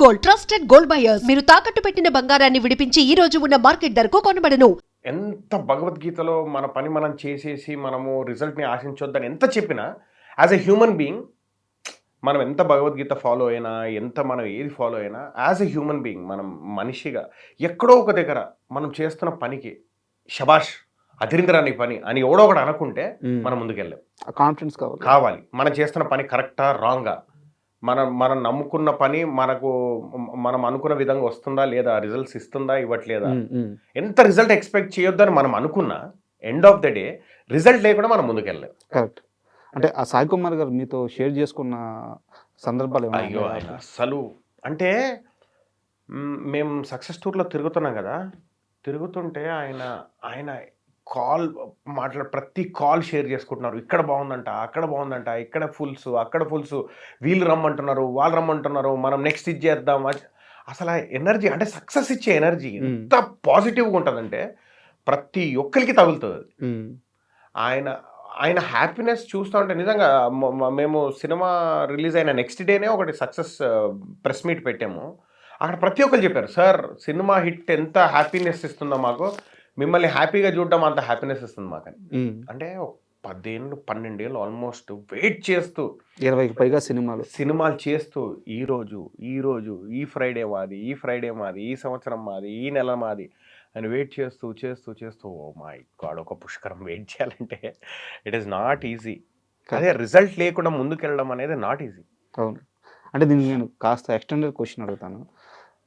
Gold, trusted gold buyers. మీరు తాకట్టు పెట్టిన బంగారాన్ని విడిపించి ఈ రోజు ఉన్న మార్కెట్ ధరకు కొనబడను. ఎంత భగవద్గీతలో మన పని మనం చేసేసి మనము రిజల్ట్ని ఆశించొద్దని ఎంత చెప్పినా యాజ్ ఎ హ్యూమన్ బీయింగ్ మనం ఎంత భగవద్గీత ఫాలో అయినా ఎంత మనం ఏది ఫాలో అయినా యాజ్ ఎ హ్యూమన్ బీయింగ్ మనం మనిషిగా ఎక్కడో ఒక దగ్గర మనం చేస్తున్న పనికి శబాష్ అదిరింద్రా నీ పని అని ఎవడో ఒకటి అనుకుంటే మనం ముందుకెళ్ళాం. కాన్ఫిడెన్స్ కావాలి మనం చేస్తున్న పని కరెక్టా రాంగా, మనం నమ్ముకున్న పని మనం అనుకున్న విధంగా వస్తుందా లేదా, రిజల్ట్స్ ఇస్తుందా ఇవ్వట్లేదా, ఎంత రిజల్ట్ ఎక్స్పెక్ట్ చేయొద్దని మనం అనుకున్నా end of the day result లేకుండా మనం ముందుకెళ్ళాం. కరెక్ట్. అంటే ఆ సాయి కుమార్ గారు మీతో షేర్ చేసుకున్న సందర్భాలు అయ్యో ఆయన అసలు అంటే మేము సక్సెస్ టూర్లో తిరుగుతున్నాం కదా, తిరుగుతుంటే ఆయన కాల్ ప్రతి కాల్ షేర్ చేసుకుంటున్నారు. ఇక్కడ బాగుందంట, అక్కడ బాగుందంట, ఇక్కడ ఫుల్స్, అక్కడ ఫుల్స్, వీళ్ళు రమ్మంటున్నారు, వాళ్ళు రమ్మంటున్నారు, మనం నెక్స్ట్ ఇది చేద్దాం. అసలు ఆ ఎనర్జీ అంటే సక్సెస్ ఇచ్చే ఎనర్జీ ఎంత పాజిటివ్గా ఉంటుందంటే ప్రతి ఒక్కరికి తగులుతుంది. ఆయన హ్యాపీనెస్ చూస్తూ ఉంటే నిజంగా మేము సినిమా రిలీజ్ అయిన నెక్స్ట్ డేనే ఒకటి సక్సెస్ ప్రెస్ మీట్ పెట్టాము. అక్కడ ప్రతి ఒక్కరు చెప్పారు, సార్ సినిమా హిట్ ఎంత హ్యాపీనెస్ ఇస్తుందో మాకు, మిమ్మల్ని హ్యాపీగా చూడడం అంత హ్యాపీనెస్ ఇస్తుంది మాకని. అంటే 10 ఏళ్ళు 12 ఏళ్ళు ఆల్మోస్ట్ వెయిట్ చేస్తూ 20కి పైగా సినిమాలు చేస్తూ ఈరోజు ఈ ఫ్రైడే మాది, ఈ ఫ్రైడే మాది, ఈ సంవత్సరం మాది, ఈ నెల మాది అని వెయిట్ చేస్తూ ఓ మై గాడ్ ఒక పుష్కరం వెయిట్ చేయాలంటే ఇట్ ఈస్ నాట్ ఈజీ. అదే రిజల్ట్ లేకుండా ముందుకెళ్ళడం అనేది నాట్ ఈజీ. అవును. అంటే దీనికి నేను కాస్త ఎక్స్టెండెడ్ క్వశ్చన్ అడుగుతాను.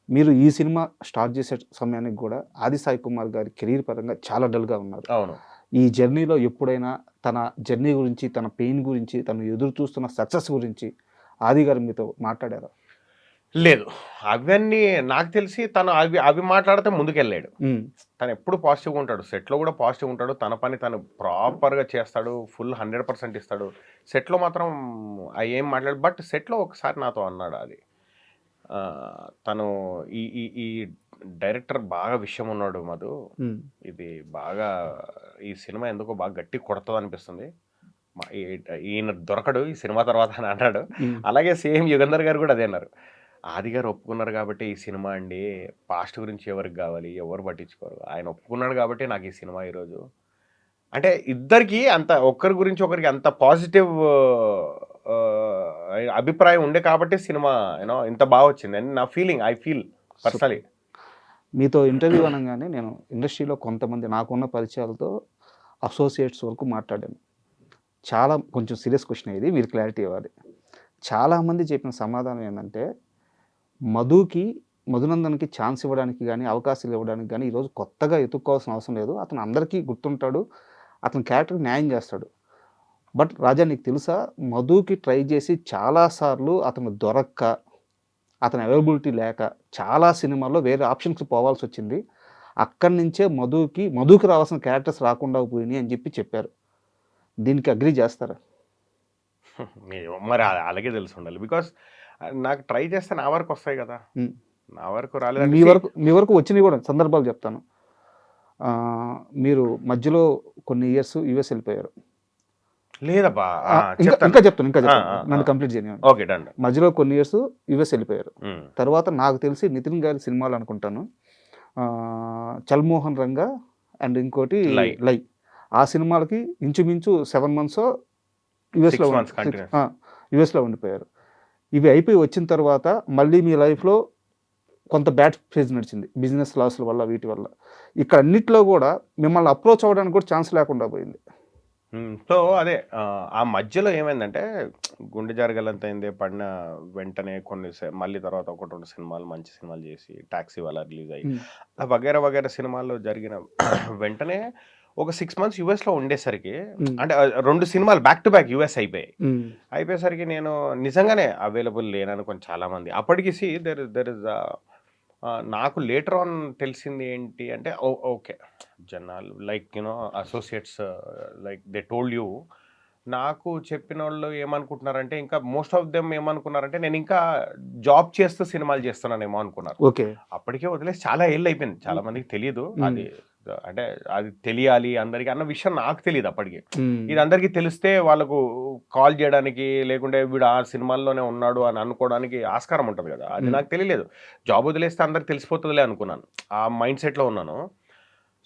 మీరు ఈ సినిమా స్టార్ట్ చేసే సమయానికి కూడా ఆది సాయి కుమార్ గారి కెరీర్ పరంగా చాలా డల్గా ఉన్నారు. అవును. ఈ జర్నీలో ఎప్పుడైనా తన జర్నీ గురించి, తన పెయిన్ గురించి, తను ఎదురు చూస్తున్న సక్సెస్ గురించి ఆది గారు మీతో మాట్లాడారా? లేదు, అవన్నీ నాకు తెలిసి తను అవి మాట్లాడితే ముందుకెళ్ళాడు. తను ఎప్పుడు పాజిటివ్గా ఉంటాడు, సెట్లో కూడా పాజిటివ్ ఉంటాడు, తన పని తను ప్రాపర్గా చేస్తాడు, ఫుల్ 100% ఇస్తాడు. సెట్లో మాత్రం అవి ఏం మాట్లాడు. బట్ సెట్లో ఒకసారి నాతో అన్నాడు అది, తను ఈ డైరెక్టర్ బాగా విషయం ఉన్నాడు మధు, ఇది బాగా ఈ సినిమా ఎందుకో బాగా గట్టి కొడుతుంది అనిపిస్తుంది, ఈయన దొరకడు ఈ సినిమా తర్వాత అని అన్నాడు. అలాగే సేమ్ యుగంధర్ గారు కూడా అదే అన్నారు. ఆది గారు ఒప్పుకున్నారు కాబట్టి ఈ సినిమా అండి, పాస్ట్ గురించి ఎవరికి కావాలి, ఎవరు పట్టించుకోరు, ఆయన ఒప్పుకున్నాడు కాబట్టి నాకు ఈ సినిమా ఈరోజు. అంటే ఇద్దరికి అంత ఒక్కరి గురించి ఒకరికి అంత పాజిటివ్ అభిప్రాయం ఉండే కాబట్టి సినిమా ఇంత బాగా వచ్చింది అని నా ఫీలింగ్. I feel personally. మీతో ఇంటర్వ్యూ అనగానే నేను ఇండస్ట్రీలో కొంతమంది నాకున్న పరిచయాలతో అసోసియేట్స్ వరకు మాట్లాడాను. చాలా కొంచెం సీరియస్ క్వశ్చన్ ఇది, మీరు క్లారిటీ ఇవ్వాలి. చాలామంది చెప్పిన సమాధానం ఏంటంటే మధునందన్కి ఛాన్స్ ఇవ్వడానికి కానీ, అవకాశాలు ఇవ్వడానికి కానీ ఈరోజు కొత్తగా ఎత్తుక్కోవాల్సిన అవసరం లేదు, అతను అందరికీ గుర్తుంటాడు, అతని క్యారెక్టర్కి న్యాయం చేస్తాడు. బట్ రాజా నీకు తెలుసా, మధుకి ట్రై చేసి చాలాసార్లు అతను దొరక్క, అతని అవైలబిలిటీ లేక చాలా సినిమాల్లో వేరే ఆప్షన్స్కి పోవాల్సి వచ్చింది. అక్కడి నుంచే మధుకి రావాల్సిన క్యారెక్టర్స్ రాకుండా పోయినాయి అని చెప్పారు. దీనికి అగ్రీ చేస్తారా? మరి అలాగే తెలిసి ఉండాలి. బికాస్ నాకు ట్రై చేస్తే నా వరకు వస్తాయి కదా, నా వరకు రాలేదు. మీ వరకు వచ్చినవి కూడా సందర్భాలు చెప్తాను. మీరు మధ్యలో కొన్ని ఇయర్స్ యుఎస్ వెళ్ళిపోయారు. లేదబ్బా, ఇంకా చెప్తాను నన్ను కంప్లీట్ చేయను. Okay done. మధ్యలో కొన్ని ఇయర్స్ యుఎస్ వెళ్ళిపోయారు. తర్వాత నాకు తెలిసి నితిన్ గారి సినిమాలు అనుకుంటాను, చల్మోహన్ రంగా అండ్ ఇంకోటి లై, ఆ సినిమాలకి ఇంచుమించు 7 months యుఎస్లో ఉండిపోయారు. ఇవి అయిపోయి వచ్చిన తర్వాత మళ్ళీ మీ లైఫ్లో కొంత బ్యాడ్ ఫేజ్ నడిచింది, బిజినెస్ లాస్ల వల్ల వీటి వల్ల. ఇక్కడ అన్నిట్లో కూడా మిమ్మల్ని అప్రోచ్ అవ్వడానికి కూడా ఛాన్స్ లేకుండా పోయింది. సో అదే ఆ మధ్యలో ఏమైందంటే గుండె జరగలంత అయింది, పడిన వెంటనే మళ్ళీ తర్వాత 1-2 సినిమాలు మంచి సినిమాలు చేసి టాక్సీ వల్ల రిలీజ్ అయ్యి వగేరా సినిమాల్లో జరిగిన వెంటనే ఒక 6 months యుఎస్లో ఉండేసరికి, అంటే 2 సినిమాలు బ్యాక్ టు బ్యాక్ యుఎస్ అయిపోయేసరికి నేను నిజంగానే అవైలబుల్ లేననుకోని చాలామంది. అప్పటికి దెర్ ఇస్ నాకు లేటర్ ఆన్ తెలిసింది ఏంటి అంటే, ఓకే జనాలు like associates like they told you, నాకు చెప్పిన వాళ్ళు ఏమనుకుంటున్నారంటే, ఇంకా మోస్ట్ ఆఫ్ దెమ్ ఏమనుకున్నారంటే నేను ఇంకా జాబ్ చేస్తూ సినిమాలు చేస్తున్నానేమో అనుకున్నారు. ఓకే, అప్పటికే వదిలేసి చాలా ఏళ్ళు అయిపోయింది, చాలా మందికి తెలియదు అది. అంటే అది తెలియాలి అందరికి అన్న విషయం నాకు తెలియదు అప్పటికి. ఇది అందరికీ తెలిస్తే వాళ్ళకు కాల్ చేయడానికి లేకుంటే వీడు ఆ సినిమాల్లోనే ఉన్నాడు అని అనుకోవడానికి ఆస్కారం ఉంటుంది కదా. అది నాకు తెలియలేదు. జాబ్ వదిలేస్తే అందరికి తెలిసిపోతుందిలే అనుకున్నాను. ఆ మైండ్ సెట్లో ఉన్నాను.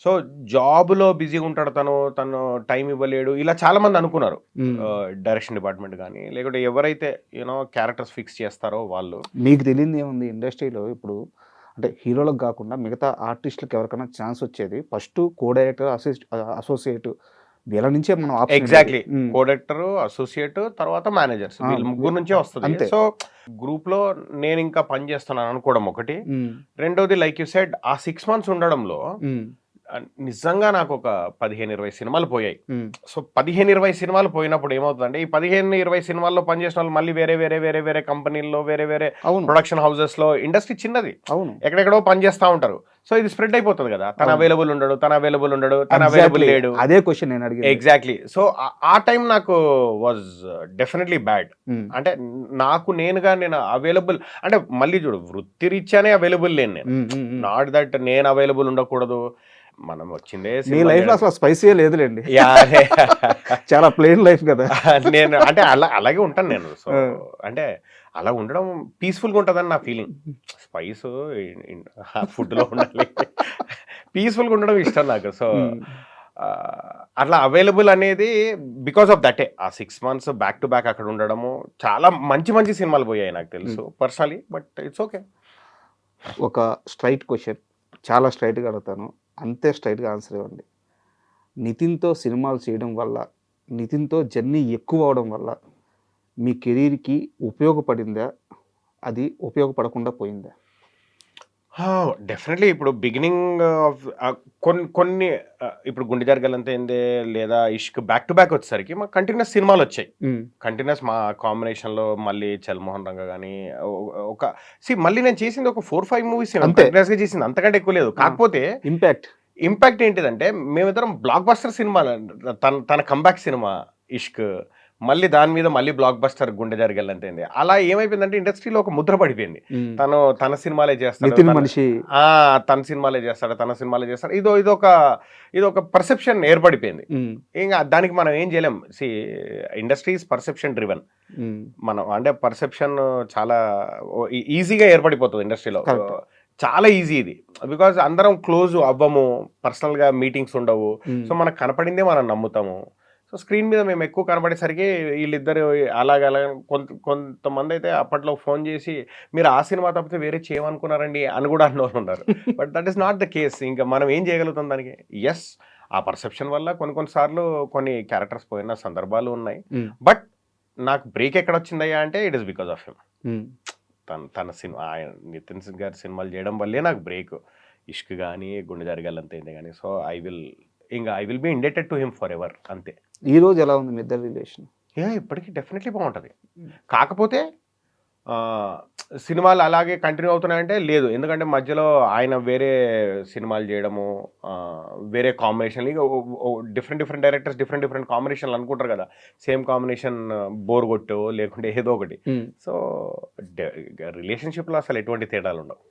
సో జాబ్లో బిజీగా ఉంటాడు తను టైం ఇవ్వలేడు ఇలా చాలా మంది అనుకున్నారు. డైరెక్షన్ డిపార్ట్మెంట్ కానీ లేకుంటే ఎవరైతే క్యారెక్టర్స్ ఫిక్స్ చేస్తారో వాళ్ళు. మీకు తెలియదు ఏముంది ఇండస్ట్రీలో ఇప్పుడు అంటే హీరోలకు కాకుండా మిగతా ఆర్టిస్టులకు ఎవరికైనా ఛాన్స్ వచ్చేది ఫస్ట్ కో డైరెక్టర్ అసోసియేట్ వీళ్ళ నుంచే మనం ఎగ్జాక్ట్లీ కో డైరెక్టర్ అసోసియేట్ తర్వాత మేనేజర్స్ వీళ్ళ ముగ్గురు నుంచే వస్తుంది. సో గ్రూప్ లో నేను ఇంకా పని చేస్తున్నాను అనుకోవడం ఒకటి. రెండోది లైక్ యూ సెడ్ ఆ 6 months ఉండడంలో నిజంగా నాకు ఒక 15-20 సినిమాలు పోయాయి. సో 15-20 సినిమాలు పోయినప్పుడు ఏమవుతుందంటే ఈ 15-20 సినిమాల్లో పనిచేసిన వాళ్ళు మళ్ళీ వేరే కంపెనీల్లో వేరే ప్రొడక్షన్ హౌసెస్ లో ఇండస్ట్రీ చిన్నది ఎక్కడెక్కడో పనిచేస్తా ఉంటారు. సో ఇది స్ప్రెడ్ అయిపోతుంది కదా. తన అవైలబుల్ ఉండడు తన అవైలబుల్ లేడు. అదే క్వశ్చన్ నేను అడిగాను. ఎగ్జాక్ట్లీ. సో ఆ టైం నాకు వాజ్ డెఫినెట్లీ బ్యాడ్. అంటే నేను అవైలబుల్ అంటే మళ్ళీ చూడు వృత్తిరీత్యానే అవైలబుల్ లేను నేను. నాట్ దట్ నేను అవైలబుల్ ఉండకూడదు. మనం వచ్చిందే లైఫ్ లో అసలు స్పైసీ లేదులేండి. చాలా ప్లెయిన్ లైఫ్ కదా. నేను అంటే అలాగే ఉంటాను నేను. సో అంటే అలా ఉండడం పీస్ఫుల్గా ఉంటుందని నా ఫీలింగ్. స్పైస్ ఫుడ్లో ఉండాలి, పీస్ఫుల్గా ఉండడం ఇష్టం నాకు. సో అట్లా అవైలబుల్ అనేది బికాస్ ఆఫ్ దటే ఆ 6 months బ్యాక్ టు బ్యాక్ అక్కడ ఉండడము. చాలా మంచి సినిమాలు పోయాయి నాకు తెలుసు పర్సనలీ. But it's okay. ఒక స్ట్రైట్ క్వశ్చన్, చాలా స్ట్రైట్గా అడుగుతాను, అంతే స్ట్రైట్గా ఆన్సర్ ఇవ్వండి. నితిన్తో సినిమాలు చేయడం వల్ల, నితిన్తో జర్నీ ఎక్కువ అవడం వల్ల మీ కెరీర్కి ఉపయోగపడిందా, అది ఉపయోగపడకుండా పోయిందా? డెఫినెట్లీ. ఇప్పుడు బిగినింగ్ ఆఫ్ కొన్ని ఇప్పుడు గుండె జరగాలంత ఏందే లేదా ఇష్క్ బ్యాక్ టు బ్యాక్ వచ్చేసరికి మాకు కంటిన్యూస్ సినిమాలు వచ్చాయి. కంటిన్యూస్ మా కాంబినేషన్లో మళ్ళీ చల్మోహన్ రంగ కానీ మళ్ళీ నేను చేసింది ఒక 4-5 మూవీస్ కంటిన్యూస్గా చేసింది, అంతకంటే ఎక్కువ లేదు. కాకపోతే ఇంపాక్ట్ ఏంటిదంటే మేమిద్దరం బ్లాక్ బస్టర్ సినిమా, తన కంబ్యాక్ సినిమా ఇష్క్, మళ్ళీ దాని మీద మళ్ళీ బ్లాక్ బస్టర్ గుండె జరగాలంతే. అలా ఏమైపోయిందంటే ఇండస్ట్రీలో ఒక ముద్ర పడిపోయింది. తన సినిమాలే చేస్తాడు, తన సినిమాలే చేస్తాడు. ఇది ఒక పర్సెప్షన్ ఏర్పడిపోయింది. ఇంకా దానికి మనం ఏం చేయలేం. Industry is perception driven. మనం అంటే పర్సెప్షన్ చాలా ఈజీగా ఏర్పడిపోతుంది ఇండస్ట్రీలో. చాలా ఈజీ ఇది. బికాజ్ అందరం క్లోజ్ అవ్వము, పర్సనల్గా మీటింగ్స్ ఉండవు. సో మనకు కనపడిందే మనం నమ్ముతాము. సో స్క్రీన్ మీద మేము ఎక్కువ కనబడేసరికి వీళ్ళిద్దరు అలాగ కొంతమంది అయితే అప్పట్లో ఫోన్ చేసి మీరు ఆ సినిమా తప్పితే వేరే చేయమనుకున్నారండి అని కూడా అన్నోళ్ళు ఉన్నారు. But that is not the case. ఇంకా మనం ఏం చేయగలుగుతాం దానికి? ఎస్, ఆ పర్సెప్షన్ వల్ల కొన్నిసార్లు కొన్ని క్యారెక్టర్స్ పోయిన సందర్భాలు ఉన్నాయి. బట్ నాకు బ్రేక్ ఎక్కడ వచ్చిందయ్యా అంటే it is because of him. తన సినిమా, నితిన్ గారి సినిమాలు చేయడం వల్లే నాకు బ్రేక్. ఇష్క్ కానీ గుండె జరగాలంతే కానీ. So I will be indebted to him for ever. అంతే. ఈ రోజు ఎలా ఉంది మీ ఇద్దరి రిలేషన్? ఇప్పటికీ డెఫినెట్లీ బాగుంటుంది. కాకపోతే సినిమాలు అలాగే కంటిన్యూ అవుతున్నాయంటే లేదు. ఎందుకంటే మధ్యలో ఆయన వేరే సినిమాలు చేయడము, వేరే కాంబినేషన్, ఇక డిఫరెంట్ డైరెక్టర్స్ డిఫరెంట్ కాంబినేషన్లు అనుకుంటారు కదా. సేమ్ కాంబినేషన్ బోర్ కొట్టో లేకుంటే ఏదో ఒకటి. సో రిలేషన్షిప్లో అసలు ఎటువంటి తేడాలు ఉండవు.